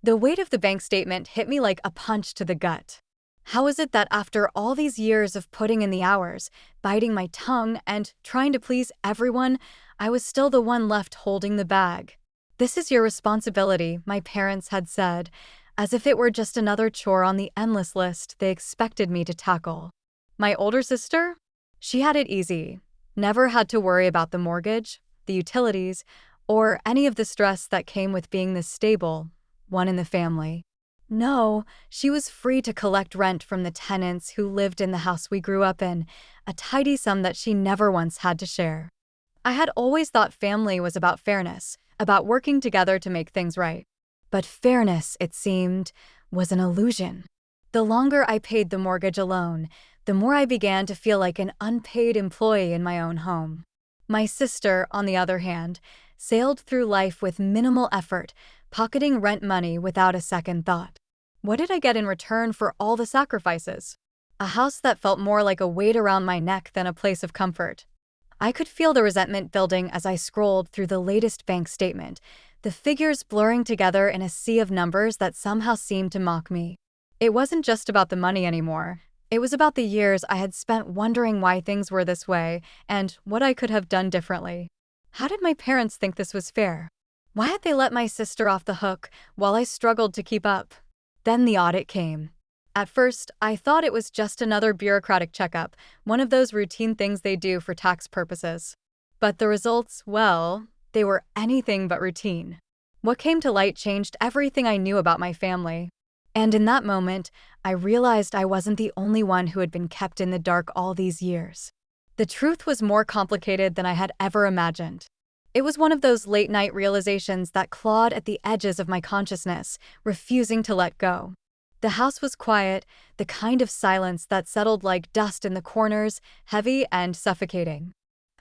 The weight of the bank statement hit me like a punch to the gut. How is it that after all these years of putting in the hours, biting my tongue, and trying to please everyone, I was still the one left holding the bag? "This is your responsibility," my parents had said, as if it were just another chore on the endless list they expected me to tackle. My older sister? She had it easy. Never had to worry about the mortgage, the utilities, or any of the stress that came with being the stable one in the family. No, she was free to collect rent from the tenants who lived in the house we grew up in, a tidy sum that she never once had to share. I had always thought family was about fairness, about working together to make things right. But fairness, it seemed, was an illusion. The longer I paid the mortgage alone, the more I began to feel like an unpaid employee in my own home. My sister, on the other hand, sailed through life with minimal effort, pocketing rent money without a second thought. What did I get in return for all the sacrifices? A house that felt more like a weight around my neck than a place of comfort. I could feel the resentment building as I scrolled through the latest bank statement, the figures blurring together in a sea of numbers that somehow seemed to mock me. It wasn't just about the money anymore. It was about the years I had spent wondering why things were this way and what I could have done differently. How did my parents think this was fair? Why had they let my sister off the hook while I struggled to keep up? Then the audit came. At first, I thought it was just another bureaucratic checkup, one of those routine things they do for tax purposes. But the results, well, they were anything but routine. What came to light changed everything I knew about my family. And in that moment, I realized I wasn't the only one who had been kept in the dark all these years. The truth was more complicated than I had ever imagined. It was one of those late-night realizations that clawed at the edges of my consciousness, refusing to let go. The house was quiet, the kind of silence that settled like dust in the corners, heavy and suffocating.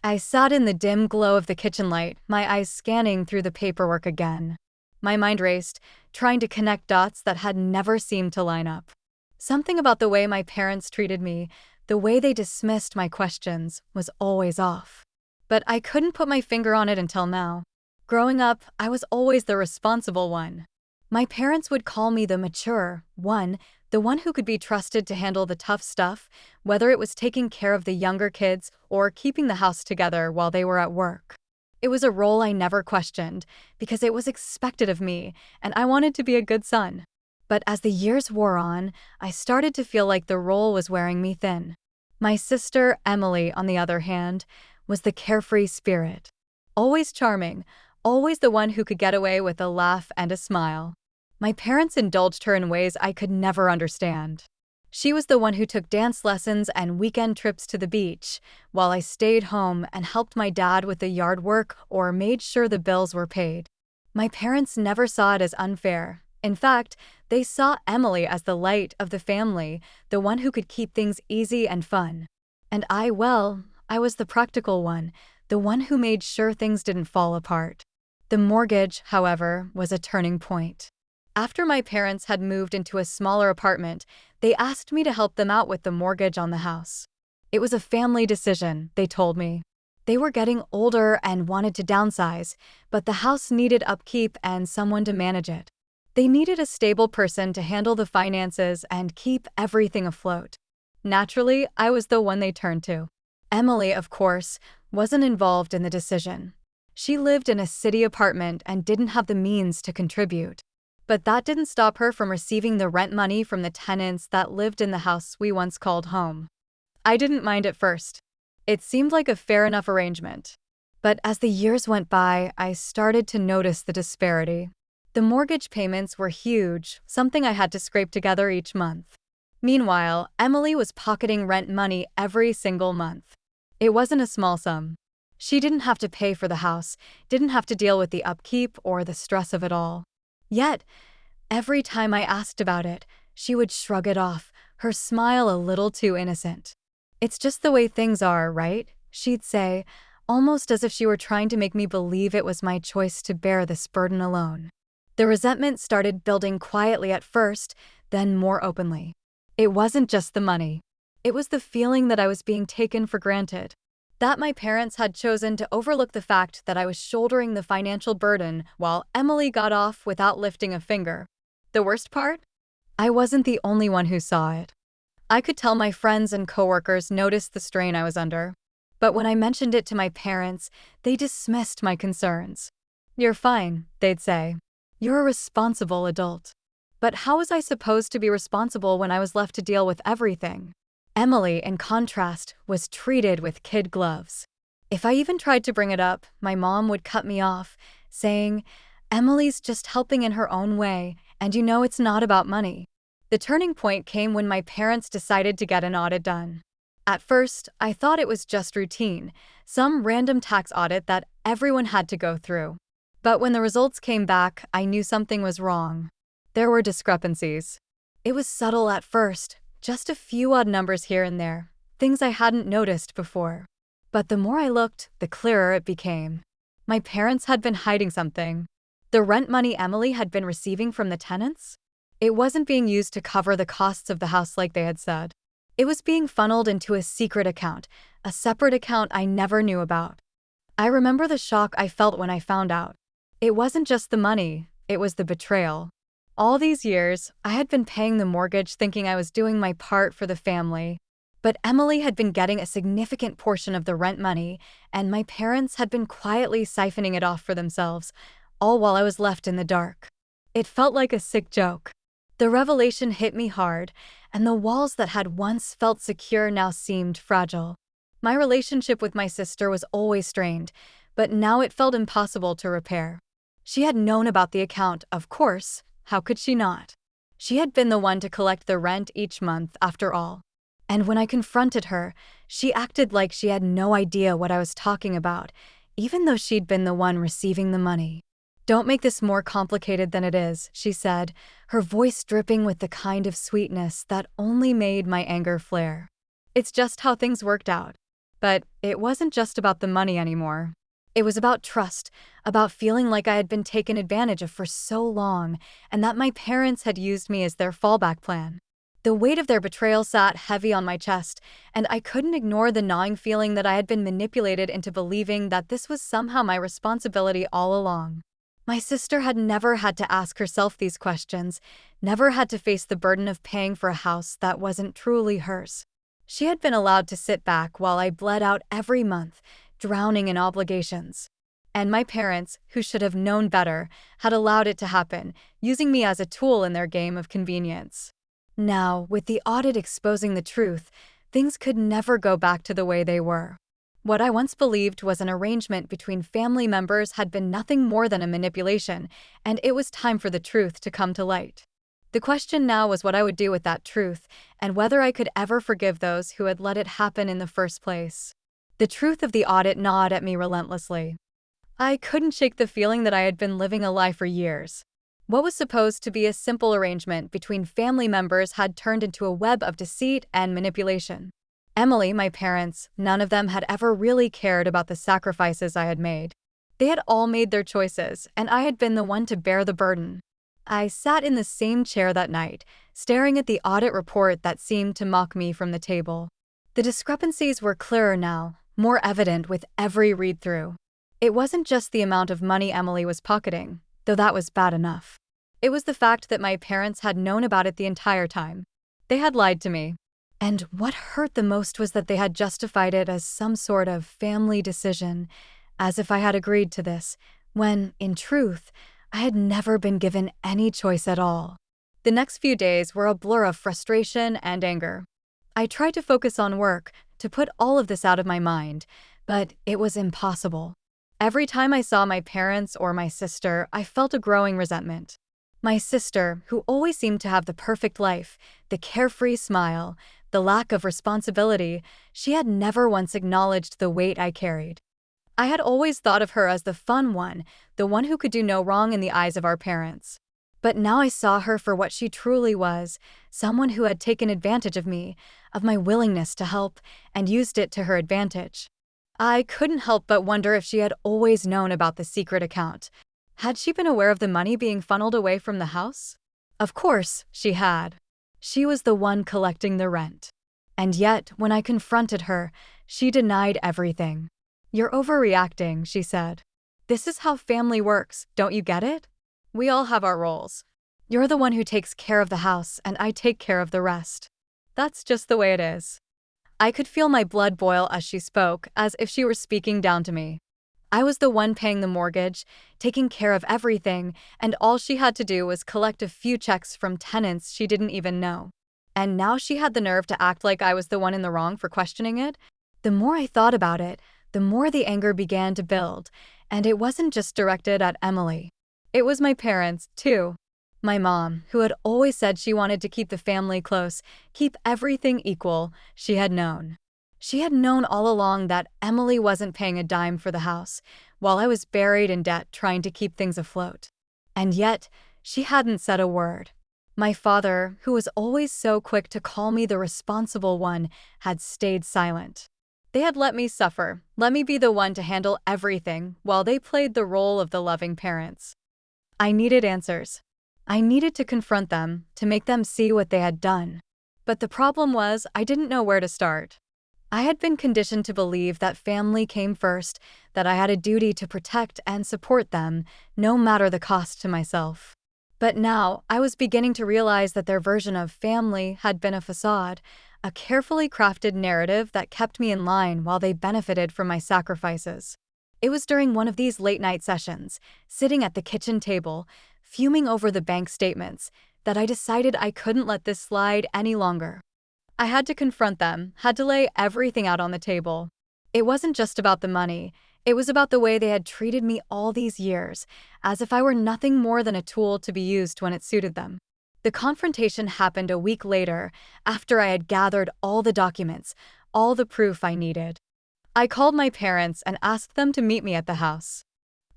I sat in the dim glow of the kitchen light, my eyes scanning through the paperwork again. My mind raced, trying to connect dots that had never seemed to line up. Something about the way my parents treated me, the way they dismissed my questions, was always off. But I couldn't put my finger on it until now. Growing up, I was always the responsible one. My parents would call me the mature one, the one who could be trusted to handle the tough stuff, whether it was taking care of the younger kids or keeping the house together while they were at work. It was a role I never questioned, because it was expected of me, and I wanted to be a good son. But as the years wore on, I started to feel like the role was wearing me thin. My sister, Emily, on the other hand, was the carefree spirit. Always charming, always the one who could get away with a laugh and a smile. My parents indulged her in ways I could never understand. She was the one who took dance lessons and weekend trips to the beach, while I stayed home and helped my dad with the yard work or made sure the bills were paid. My parents never saw it as unfair. In fact, they saw Emily as the light of the family, the one who could keep things easy and fun. And I was the practical one, the one who made sure things didn't fall apart. The mortgage, however, was a turning point. After my parents had moved into a smaller apartment, they asked me to help them out with the mortgage on the house. It was a family decision, they told me. They were getting older and wanted to downsize, but the house needed upkeep and someone to manage it. They needed a stable person to handle the finances and keep everything afloat. Naturally, I was the one they turned to. Emily, of course, wasn't involved in the decision. She lived in a city apartment and didn't have the means to contribute. But that didn't stop her from receiving the rent money from the tenants that lived in the house we once called home. I didn't mind at first. It seemed like a fair enough arrangement. But as the years went by, I started to notice the disparity. The mortgage payments were huge, something I had to scrape together each month. Meanwhile, Emily was pocketing rent money every single month. It wasn't a small sum. She didn't have to pay for the house, didn't have to deal with the upkeep or the stress of it all. Yet, every time I asked about it, she would shrug it off, her smile a little too innocent. "It's just the way things are, right?" she'd say, almost as if she were trying to make me believe it was my choice to bear this burden alone. The resentment started building quietly at first, then more openly. It wasn't just the money. It was the feeling that I was being taken for granted. That my parents had chosen to overlook the fact that I was shouldering the financial burden while Emily got off without lifting a finger. The worst part? I wasn't the only one who saw it. I could tell my friends and coworkers noticed the strain I was under. But when I mentioned it to my parents, they dismissed my concerns. "You're fine," they'd say. "You're a responsible adult." But how was I supposed to be responsible when I was left to deal with everything? Emily, in contrast, was treated with kid gloves. If I even tried to bring it up, my mom would cut me off, saying, "Emily's just helping in her own way, and you know it's not about money." The turning point came when my parents decided to get an audit done. At first, I thought it was just routine, some random tax audit that everyone had to go through. But when the results came back, I knew something was wrong. There were discrepancies. It was subtle at first, just a few odd numbers here and there, things I hadn't noticed before. But the more I looked, the clearer it became. My parents had been hiding something. The rent money Emily had been receiving from the tenants? It wasn't being used to cover the costs of the house like they had said. It was being funneled into a secret account, a separate account I never knew about. I remember the shock I felt when I found out. It wasn't just the money, it was the betrayal. All these years, I had been paying the mortgage thinking I was doing my part for the family. But Emily had been getting a significant portion of the rent money, and my parents had been quietly siphoning it off for themselves, all while I was left in the dark. It felt like a sick joke. The revelation hit me hard, and the walls that had once felt secure now seemed fragile. My relationship with my sister was always strained, but now it felt impossible to repair. She had known about the account, of course. How could she not? She had been the one to collect the rent each month, after all. And when I confronted her, she acted like she had no idea what I was talking about, even though she'd been the one receiving the money. "Don't make this more complicated than it is," she said, her voice dripping with the kind of sweetness that only made my anger flare. "It's just how things worked out." But it wasn't just about the money anymore. It was about trust, about feeling like I had been taken advantage of for so long, and that my parents had used me as their fallback plan. The weight of their betrayal sat heavy on my chest, and I couldn't ignore the gnawing feeling that I had been manipulated into believing that this was somehow my responsibility all along. My sister had never had to ask herself these questions, never had to face the burden of paying for a house that wasn't truly hers. She had been allowed to sit back while I bled out every month, drowning in obligations. And my parents, who should have known better, had allowed it to happen, using me as a tool in their game of convenience. Now, with the audit exposing the truth, things could never go back to the way they were. What I once believed was an arrangement between family members had been nothing more than a manipulation, and it was time for the truth to come to light. The question now was what I would do with that truth, and whether I could ever forgive those who had let it happen in the first place. The truth of the audit gnawed at me relentlessly. I couldn't shake the feeling that I had been living a lie for years. What was supposed to be a simple arrangement between family members had turned into a web of deceit and manipulation. Emily, my parents, none of them had ever really cared about the sacrifices I had made. They had all made their choices, and I had been the one to bear the burden. I sat in the same chair that night, staring at the audit report that seemed to mock me from the table. The discrepancies were clearer now, more evident with every read-through. It wasn't just the amount of money Emily was pocketing, though that was bad enough. It was the fact that my parents had known about it the entire time. They had lied to me. And what hurt the most was that they had justified it as some sort of family decision, as if I had agreed to this, when, in truth, I had never been given any choice at all. The next few days were a blur of frustration and anger. I tried to focus on work, to put all of this out of my mind, but it was impossible. Every time I saw my parents or my sister, I felt a growing resentment. My sister, who always seemed to have the perfect life, the carefree smile, the lack of responsibility, she had never once acknowledged the weight I carried. I had always thought of her as the fun one, the one who could do no wrong in the eyes of our parents. But now I saw her for what she truly was, someone who had taken advantage of me, of my willingness to help, and used it to her advantage. I couldn't help but wonder if she had always known about the secret account. Had she been aware of the money being funneled away from the house? Of course, she had. She was the one collecting the rent. And yet, when I confronted her, she denied everything. "You're overreacting," she said. "This is how family works, don't you get it? We all have our roles. You're the one who takes care of the house, and I take care of the rest. That's just the way it is. I could feel my blood boil as she spoke, as if she were speaking down to me. I was the one paying the mortgage, taking care of everything, and all she had to do was collect a few checks from tenants she didn't even know. And now she had the nerve to act like I was the one in the wrong for questioning it? The more I thought about it, the more the anger began to build, and it wasn't just directed at Emily. It was my parents, too. My mom, who had always said she wanted to keep the family close, keep everything equal, she had known. She had known all along that Emily wasn't paying a dime for the house, while I was buried in debt trying to keep things afloat. And yet, she hadn't said a word. My father, who was always so quick to call me the responsible one, had stayed silent. They had let me suffer, let me be the one to handle everything, while they played the role of the loving parents. I needed answers. I needed to confront them, to make them see what they had done. But the problem was, I didn't know where to start. I had been conditioned to believe that family came first, that I had a duty to protect and support them, no matter the cost to myself. But now, I was beginning to realize that their version of family had been a facade, a carefully crafted narrative that kept me in line while they benefited from my sacrifices. It was during one of these late-night sessions, sitting at the kitchen table, fuming over the bank statements, that I decided I couldn't let this slide any longer. I had to confront them, had to lay everything out on the table. It wasn't just about the money, it was about the way they had treated me all these years, as if I were nothing more than a tool to be used when it suited them. The confrontation happened a week later, after I had gathered all the documents, all the proof I needed. I called my parents and asked them to meet me at the house.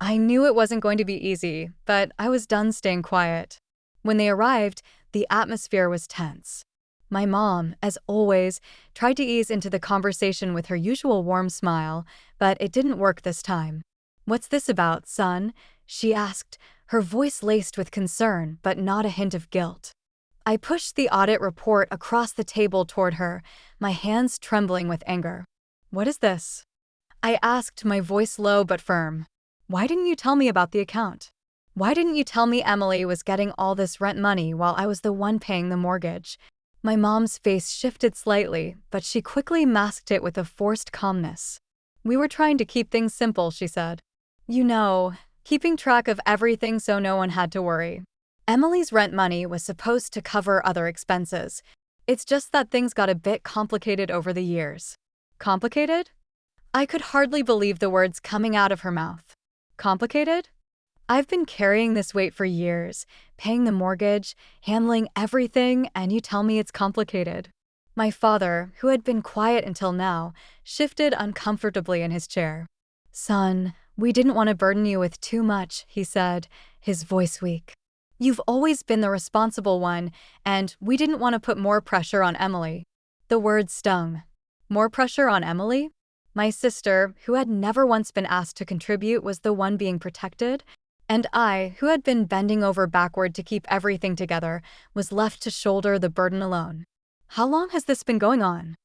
I knew it wasn't going to be easy, but I was done staying quiet. When they arrived, the atmosphere was tense. My mom, as always, tried to ease into the conversation with her usual warm smile, but it didn't work this time. "What's this about, son?" she asked, her voice laced with concern but not a hint of guilt. I pushed the audit report across the table toward her, my hands trembling with anger. "What is this?" I asked, my voice low but firm. "Why didn't you tell me about the account? Why didn't you tell me Emily was getting all this rent money while I was the one paying the mortgage?" My mom's face shifted slightly, but she quickly masked it with a forced calmness. "We were trying to keep things simple," she said. "You know, keeping track of everything so no one had to worry. Emily's rent money was supposed to cover other expenses. It's just that things got a bit complicated over the years." Complicated? I could hardly believe the words coming out of her mouth. Complicated? I've been carrying this weight for years, paying the mortgage, handling everything, and you tell me it's complicated. My father, who had been quiet until now, shifted uncomfortably in his chair. "Son, we didn't want to burden you with too much," he said, his voice weak. "You've always been the responsible one, and we didn't want to put more pressure on Emily." The words stung. More pressure on Emily? My sister, who had never once been asked to contribute, was the one being protected? And I, who had been bending over backward to keep everything together, was left to shoulder the burden alone. "How long has this been going on?"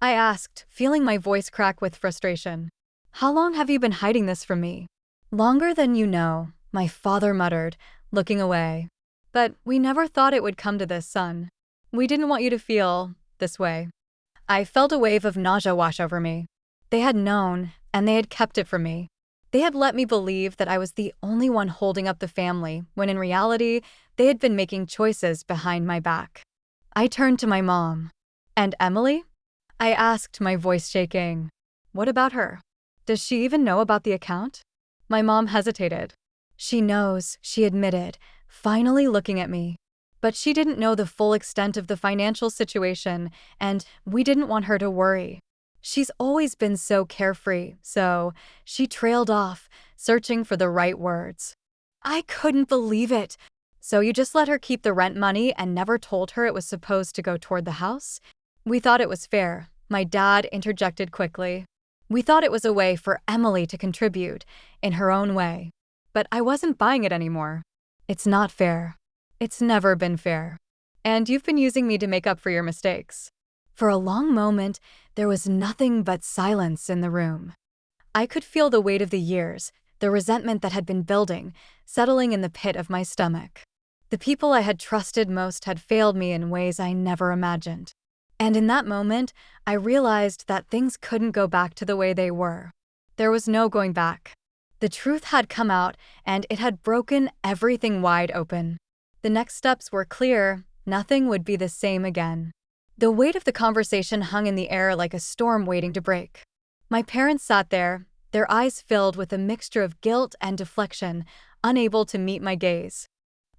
I asked, feeling my voice crack with frustration. "How long have you been hiding this from me?" "Longer than you know," my father muttered, looking away. "But we never thought it would come to this, son. We didn't want you to feel this way." I felt a wave of nausea wash over me. They had known, and they had kept it from me. They had let me believe that I was the only one holding up the family, when in reality, they had been making choices behind my back. I turned to my mom. "And Emily?" I asked, my voice shaking. "What about her? Does she even know about the account?" My mom hesitated. "She knows," she admitted, finally looking at me. "But she didn't know the full extent of the financial situation, and we didn't want her to worry. She's always been so carefree, so," she trailed off, searching for the right words. I couldn't believe it. "So you just let her keep the rent money and never told her it was supposed to go toward the house?" "We thought it was fair," my dad interjected quickly. "We thought it was a way for Emily to contribute, in her own way. But I wasn't buying it anymore. It's not fair. It's never been fair. And you've been using me to make up for your mistakes." For a long moment, there was nothing but silence in the room. I could feel the weight of the years, the resentment that had been building, settling in the pit of my stomach. The people I had trusted most had failed me in ways I never imagined. And in that moment, I realized that things couldn't go back to the way they were. There was no going back. The truth had come out, and it had broken everything wide open. The next steps were clear. Nothing would be the same again. The weight of the conversation hung in the air like a storm waiting to break. My parents sat there, their eyes filled with a mixture of guilt and deflection, unable to meet my gaze.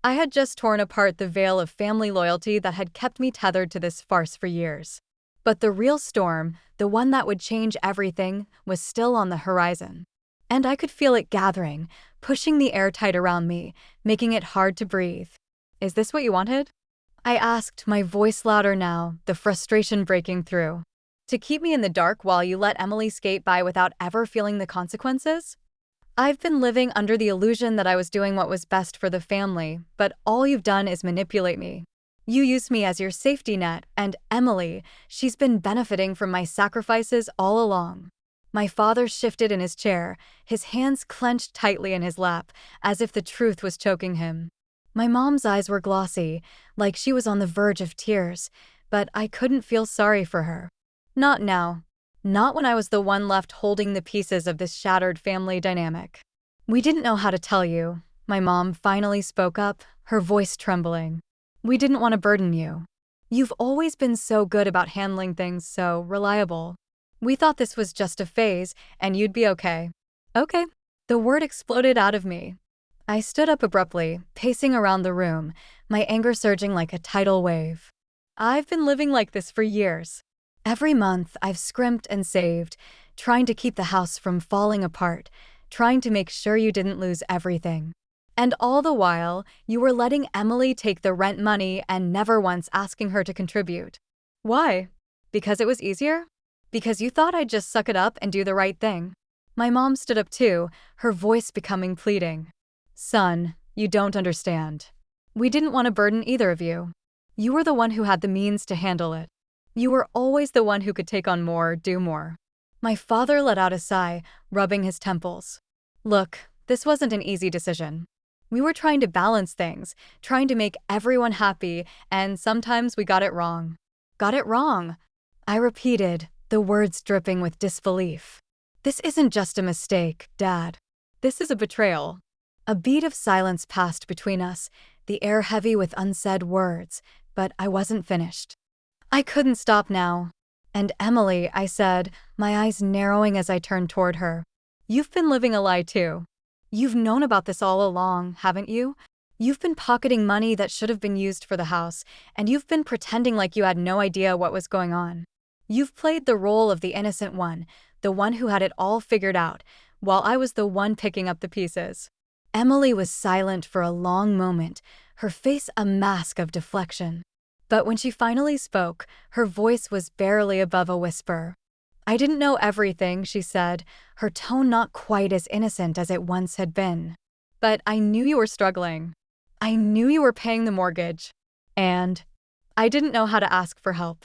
I had just torn apart the veil of family loyalty that had kept me tethered to this farce for years. But the real storm, the one that would change everything, was still on the horizon. And I could feel it gathering, pushing the air tight around me, making it hard to breathe. "Is this what you wanted?" I asked, my voice louder now, the frustration breaking through. "To keep me in the dark while you let Emily skate by without ever feeling the consequences? I've been living under the illusion that I was doing what was best for the family, but all you've done is manipulate me. You used me as your safety net, and Emily, she's been benefiting from my sacrifices all along." My father shifted in his chair, his hands clenched tightly in his lap, as if the truth was choking him. My mom's eyes were glossy, like she was on the verge of tears, but I couldn't feel sorry for her. Not now. Not when I was the one left holding the pieces of this shattered family dynamic. "We didn't know how to tell you," my mom finally spoke up, her voice trembling. "We didn't want to burden you. You've always been so good about handling things, so reliable. We thought this was just a phase, and you'd be okay." "Okay." The word exploded out of me. I stood up abruptly, pacing around the room, my anger surging like a tidal wave. I've been living like this for years. Every month, I've scrimped and saved, trying to keep the house from falling apart, trying to make sure you didn't lose everything. And all the while, you were letting Emily take the rent money and never once asking her to contribute. Why? Because it was easier? Because you thought I'd just suck it up and do the right thing? My mom stood up too, her voice becoming pleading. "Son, you don't understand. We didn't want to burden either of you. You were the one who had the means to handle it. You were always the one who could take on more, do more." My father let out a sigh, rubbing his temples. "Look, this wasn't an easy decision. We were trying to balance things, trying to make everyone happy, and sometimes we got it wrong." "Got it wrong?" I repeated, the words dripping with disbelief. "This isn't just a mistake, Dad. This is a betrayal." A beat of silence passed between us, the air heavy with unsaid words, but I wasn't finished. I couldn't stop now. "And Emily," I said, my eyes narrowing as I turned toward her. "You've been living a lie too. You've known about this all along, haven't you? You've been pocketing money that should have been used for the house, and you've been pretending like you had no idea what was going on. You've played the role of the innocent one, the one who had it all figured out, while I was the one picking up the pieces." Emily was silent for a long moment, her face a mask of deflection. But when she finally spoke, her voice was barely above a whisper. "I didn't know everything," she said, her tone not quite as innocent as it once had been. "But I knew you were struggling. I knew you were paying the mortgage. And I didn't know how to ask for help."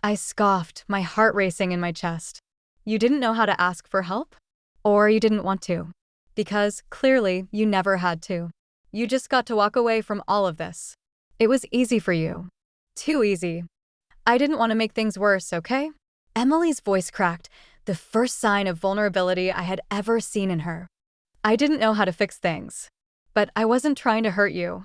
I scoffed, my heart racing in my chest. "You didn't know how to ask for help? Or you didn't want to? Because, clearly, you never had to. You just got to walk away from all of this. It was easy for you. Too easy. I didn't want to make things worse, okay?" Emily's voice cracked, the first sign of vulnerability I had ever seen in her. "I didn't know how to fix things. But I wasn't trying to hurt you."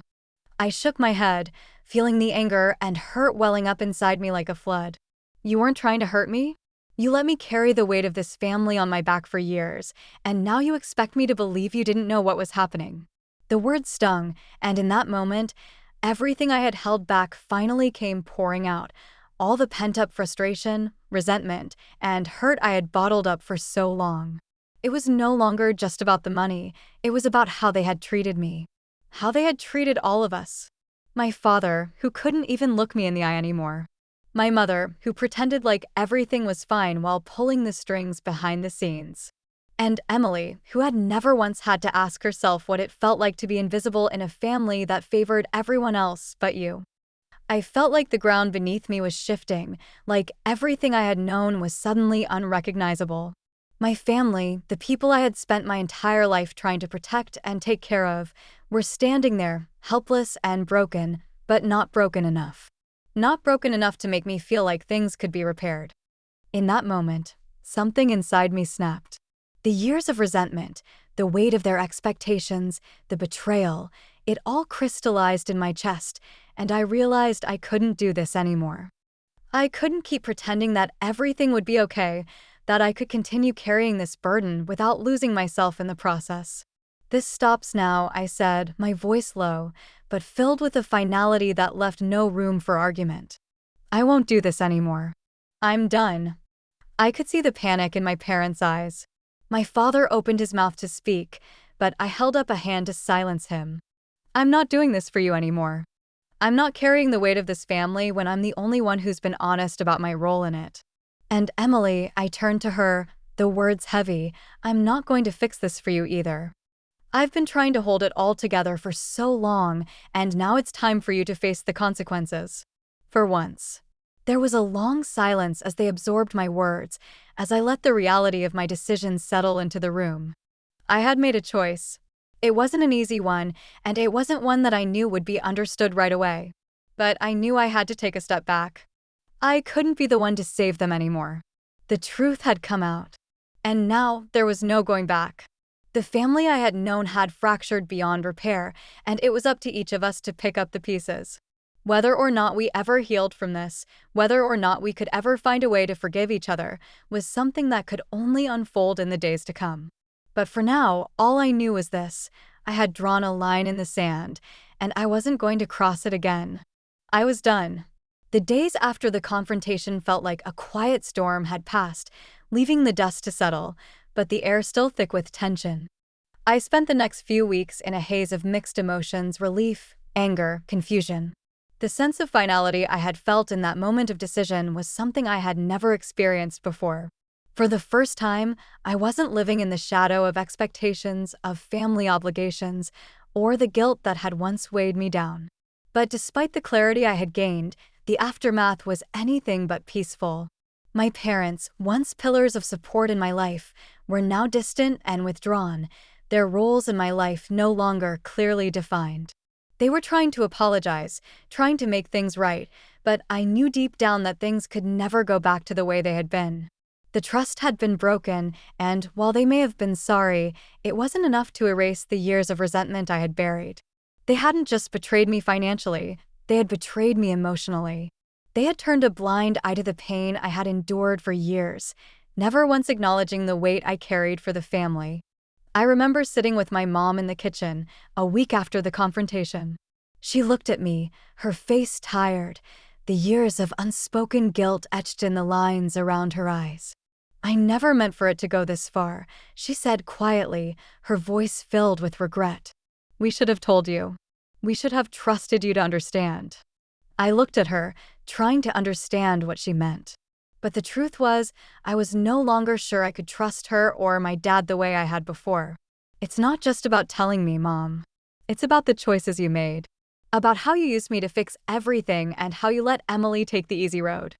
I shook my head, feeling the anger and hurt welling up inside me like a flood. "You weren't trying to hurt me? You let me carry the weight of this family on my back for years, and now you expect me to believe you didn't know what was happening." The words stung, and in that moment, everything I had held back finally came pouring out. All the pent-up frustration, resentment, and hurt I had bottled up for so long. It was no longer just about the money, it was about how they had treated me. How they had treated all of us. My father, who couldn't even look me in the eye anymore. My mother, who pretended like everything was fine while pulling the strings behind the scenes. And Emily, who had never once had to ask herself what it felt like to be invisible in a family that favored everyone else but you. I felt like the ground beneath me was shifting, like everything I had known was suddenly unrecognizable. My family, the people I had spent my entire life trying to protect and take care of, were standing there, helpless and broken, but not broken enough. Not broken enough to make me feel like things could be repaired. In that moment, something inside me snapped. The years of resentment, the weight of their expectations, the betrayal, it all crystallized in my chest, and I realized I couldn't do this anymore. I couldn't keep pretending that everything would be okay, that I could continue carrying this burden without losing myself in the process. This stops now, I said, my voice low, but filled with a finality that left no room for argument. I won't do this anymore. I'm done. I could see the panic in my parents' eyes. My father opened his mouth to speak, but I held up a hand to silence him. I'm not doing this for you anymore. I'm not carrying the weight of this family when I'm the only one who's been honest about my role in it. And Emily, I turned to her, the words heavy, I'm not going to fix this for you either. I've been trying to hold it all together for so long, and now it's time for you to face the consequences. For once. There was a long silence as they absorbed my words, as I let the reality of my decisions settle into the room. I had made a choice. It wasn't an easy one, and it wasn't one that I knew would be understood right away. But I knew I had to take a step back. I couldn't be the one to save them anymore. The truth had come out. And now there was no going back. The family I had known had fractured beyond repair, and it was up to each of us to pick up the pieces. Whether or not we ever healed from this, whether or not we could ever find a way to forgive each other, was something that could only unfold in the days to come. But for now, all I knew was this: I had drawn a line in the sand, and I wasn't going to cross it again. I was done. The days after the confrontation felt like a quiet storm had passed, leaving the dust to settle, but the air still thick with tension. I spent the next few weeks in a haze of mixed emotions: relief, anger, confusion. The sense of finality I had felt in that moment of decision was something I had never experienced before. For the first time, I wasn't living in the shadow of expectations, of family obligations, or the guilt that had once weighed me down. But despite the clarity I had gained, the aftermath was anything but peaceful. My parents, once pillars of support in my life, were now distant and withdrawn, their roles in my life no longer clearly defined. They were trying to apologize, trying to make things right, but I knew deep down that things could never go back to the way they had been. The trust had been broken, and while they may have been sorry, it wasn't enough to erase the years of resentment I had buried. They hadn't just betrayed me financially, they had betrayed me emotionally. They had turned a blind eye to the pain I had endured for years, never once acknowledging the weight I carried for the family. I remember sitting with my mom in the kitchen, a week after the confrontation. She looked at me, her face tired, the years of unspoken guilt etched in the lines around her eyes. I never meant for it to go this far, she said quietly, her voice filled with regret. We should have told you. We should have trusted you to understand. I looked at her, trying to understand what she meant. But the truth was, I was no longer sure I could trust her or my dad the way I had before. It's not just about telling me, Mom. It's about the choices you made. About how you used me to fix everything and how you let Emily take the easy road.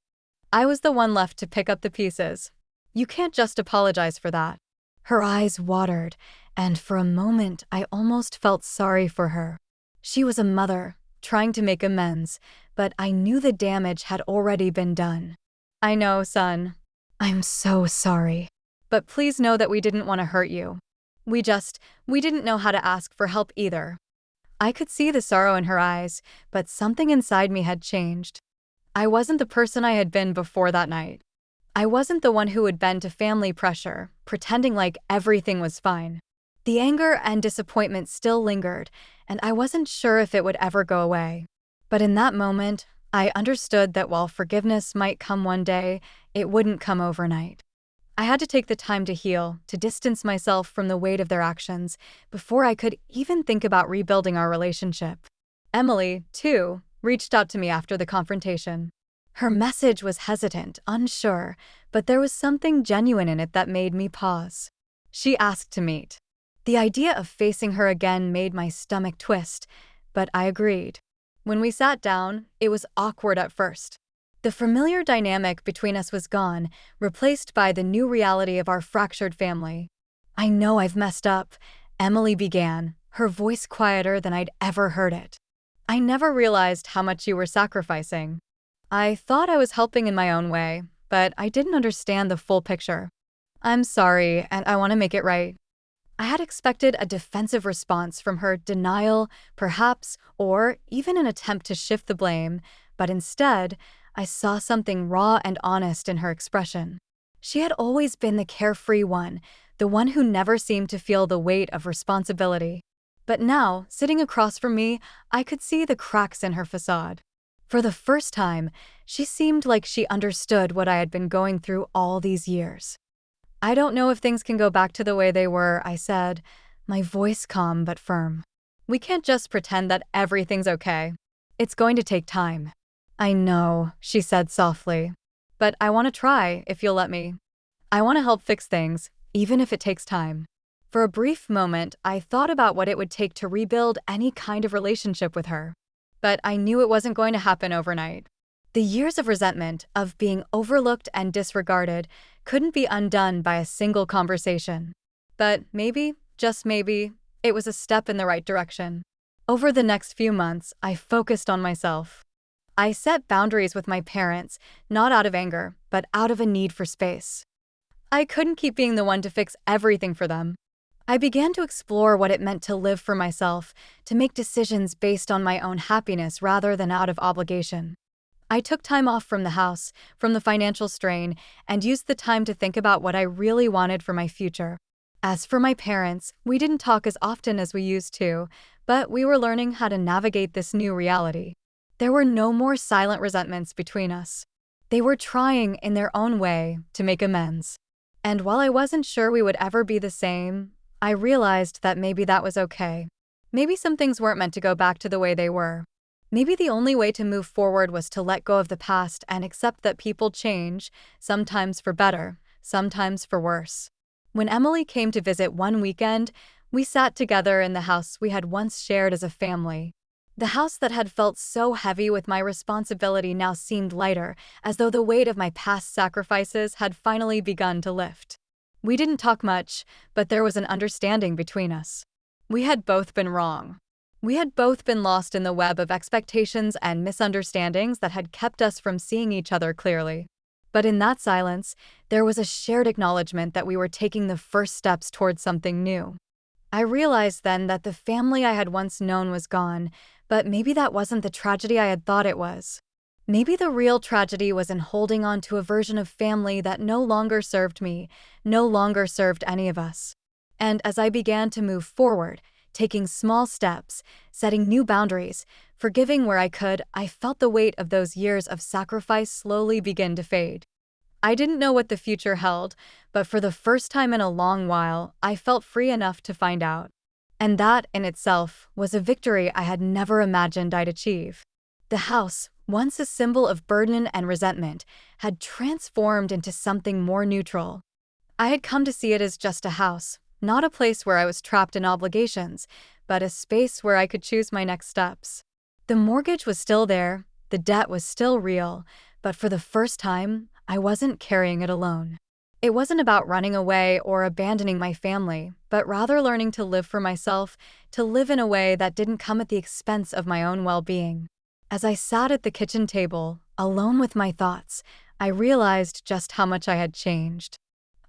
I was the one left to pick up the pieces. You can't just apologize for that. Her eyes watered, and for a moment I almost felt sorry for her. She was a mother, trying to make amends, but I knew the damage had already been done. I know, son. I'm so sorry. But please know that we didn't want to hurt you. We didn't know how to ask for help either. I could see the sorrow in her eyes, but something inside me had changed. I wasn't the person I had been before that night. I wasn't the one who would bend to family pressure, pretending like everything was fine. The anger and disappointment still lingered, and I wasn't sure if it would ever go away. But in that moment, I understood that while forgiveness might come one day, it wouldn't come overnight. I had to take the time to heal, to distance myself from the weight of their actions, before I could even think about rebuilding our relationship. Emily, too, reached out to me after the confrontation. Her message was hesitant, unsure, but there was something genuine in it that made me pause. She asked to meet. The idea of facing her again made my stomach twist, but I agreed. When we sat down, it was awkward at first. The familiar dynamic between us was gone, replaced by the new reality of our fractured family. "I know I've messed up," Emily began, her voice quieter than I'd ever heard it. "I never realized how much you were sacrificing. I thought I was helping in my own way, but I didn't understand the full picture. I'm sorry, and I want to make it right." I had expected a defensive response from her, denial, perhaps, or even an attempt to shift the blame, but instead, I saw something raw and honest in her expression. She had always been the carefree one, the one who never seemed to feel the weight of responsibility. But now, sitting across from me, I could see the cracks in her facade. For the first time, she seemed like she understood what I had been going through all these years. "I don't know if things can go back to the way they were," I said, my voice calm but firm. "We can't just pretend that everything's okay. It's going to take time." "I know," she said softly. "But I want to try, if you'll let me. I want to help fix things, even if it takes time." For a brief moment, I thought about what it would take to rebuild any kind of relationship with her. But I knew it wasn't going to happen overnight. The years of resentment, of being overlooked and disregarded, couldn't be undone by a single conversation. But maybe, just maybe, it was a step in the right direction. Over the next few months, I focused on myself. I set boundaries with my parents, not out of anger, but out of a need for space. I couldn't keep being the one to fix everything for them. I began to explore what it meant to live for myself, to make decisions based on my own happiness rather than out of obligation. I took time off from the house, from the financial strain, and used the time to think about what I really wanted for my future. As for my parents, we didn't talk as often as we used to, but we were learning how to navigate this new reality. There were no more silent resentments between us. They were trying, in their own way, to make amends. And while I wasn't sure we would ever be the same, I realized that maybe that was okay. Maybe some things weren't meant to go back to the way they were. Maybe the only way to move forward was to let go of the past and accept that people change, sometimes for better, sometimes for worse. When Emily came to visit one weekend, we sat together in the house we had once shared as a family. The house that had felt so heavy with my responsibility now seemed lighter, as though the weight of my past sacrifices had finally begun to lift. We didn't talk much, but there was an understanding between us. We had both been wrong. We had both been lost in the web of expectations and misunderstandings that had kept us from seeing each other clearly. But in that silence, there was a shared acknowledgement that we were taking the first steps towards something new. I realized then that the family I had once known was gone, but maybe that wasn't the tragedy I had thought it was. Maybe the real tragedy was in holding on to a version of family that no longer served me, no longer served any of us. And as I began to move forward, taking small steps, setting new boundaries, forgiving where I could, I felt the weight of those years of sacrifice slowly begin to fade. I didn't know what the future held, but for the first time in a long while, I felt free enough to find out. And that, in itself, was a victory I had never imagined I'd achieve. The house, once a symbol of burden and resentment, had transformed into something more neutral. I had come to see it as just a house, not a place where I was trapped in obligations, but a space where I could choose my next steps. The mortgage was still there, the debt was still real, but for the first time, I wasn't carrying it alone. It wasn't about running away or abandoning my family, but rather learning to live for myself, to live in a way that didn't come at the expense of my own well-being. As I sat at the kitchen table, alone with my thoughts, I realized just how much I had changed.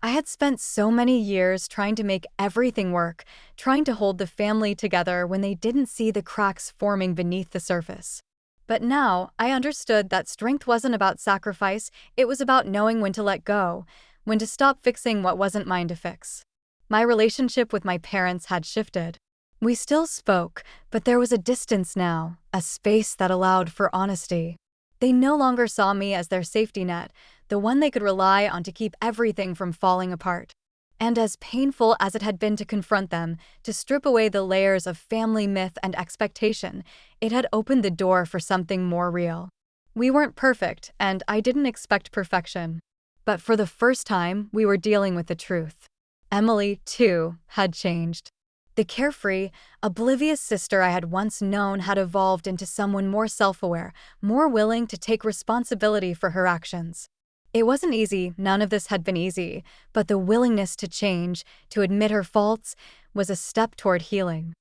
I had spent so many years trying to make everything work, trying to hold the family together when they didn't see the cracks forming beneath the surface. But now, I understood that strength wasn't about sacrifice, it was about knowing when to let go, when to stop fixing what wasn't mine to fix. My relationship with my parents had shifted. We still spoke, but there was a distance now, a space that allowed for honesty. They no longer saw me as their safety net, the one they could rely on to keep everything from falling apart. And as painful as it had been to confront them, to strip away the layers of family myth and expectation, it had opened the door for something more real. We weren't perfect, and I didn't expect perfection. But for the first time, we were dealing with the truth. Emily, too, had changed. The carefree, oblivious sister I had once known had evolved into someone more self-aware, more willing to take responsibility for her actions. It wasn't easy, none of this had been easy, but the willingness to change, to admit her faults, was a step toward healing.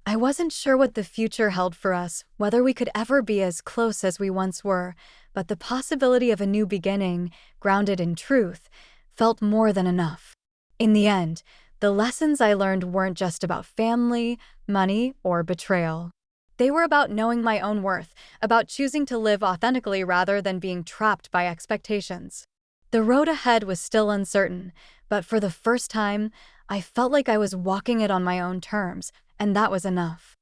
I wasn't sure what the future held for us, whether we could ever be as close as we once were, but the possibility of a new beginning, grounded in truth, felt more than enough. In the end, the lessons I learned weren't just about family, money, or betrayal. They were about knowing my own worth, about choosing to live authentically rather than being trapped by expectations. The road ahead was still uncertain, but for the first time, I felt like I was walking it on my own terms, and that was enough.